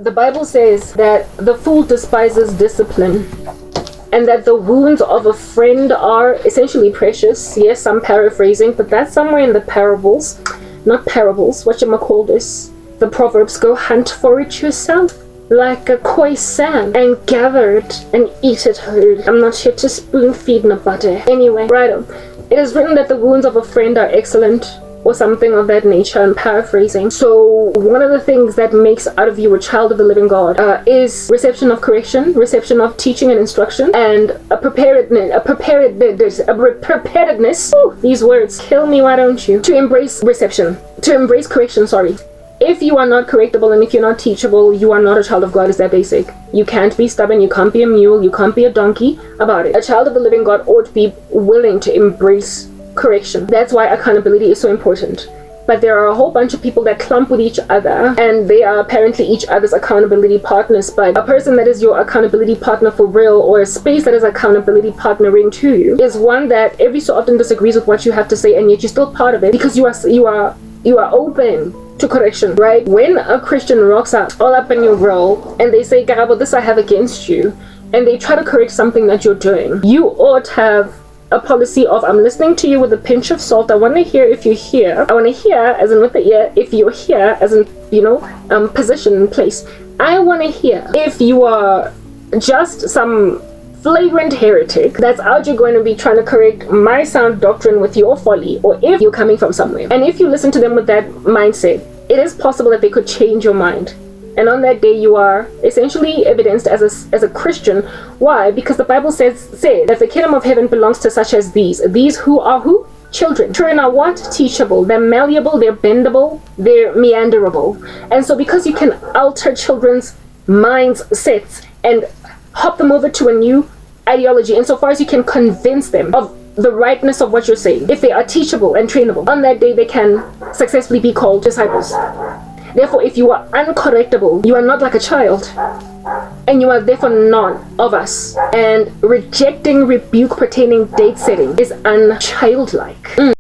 The Bible says that the fool despises discipline, and that the wounds of a friend are essentially precious. Yes, I'm paraphrasing, but that's somewhere in the parables. Not parables, whatchamacall this? The Proverbs, go hunt for it yourself, like a koi sam, and gather it and eat it whole. I'm not here to spoon feed nobody. Anyway, righto. It is written that the wounds of a friend are excellent, or something of that nature. I'm paraphrasing. So one of the things that makes out of you a child of the living God is reception of correction, reception of teaching and instruction, and a preparedness. Ooh, these words kill me, why don't you? To embrace correction, sorry. If you are not correctable and if you're not teachable, you are not a child of God. Is that basic? You can't be stubborn, you can't be a mule, you can't be a donkey about it. A child of the living God ought to be willing to embrace correction. That's why accountability is so important. But there are a whole bunch of people that clump with each other, and they are apparently each other's accountability partners. But a person that is your accountability partner for real, or a space that is accountability partnering to you, is one that every so often disagrees with what you have to say, and yet you're still part of it because you are open to correction, right? When a Christian rocks up all up in your grill and they say, Karabo, this I have against you, and they try to correct something that you're doing, you ought to have a policy of, I'm listening to you with a pinch of salt. I want to hear if you're here. I want to hear as in with the ear, if you're here as in, position and place. I want to hear if you are just some flagrant heretic that's out here going to be trying to correct my sound doctrine with your folly, or if you're coming from somewhere. And if you listen to them with that mindset, it is possible that they could change your mind. And on that day, you are essentially evidenced as a Christian. Why? Because the Bible says that the kingdom of heaven belongs to such as these. These who are who? Children. Children are what? Teachable. They're malleable, they're bendable, they're meanderable. And so because you can alter children's mindsets and hop them over to a new ideology, insofar as you can convince them of the rightness of what you're saying, if they are teachable and trainable, on that day they can successfully be called disciples. Therefore, if you are uncorrectable, you are not like a child, and you are therefore none of us. And rejecting rebuke pertaining date setting is unchildlike.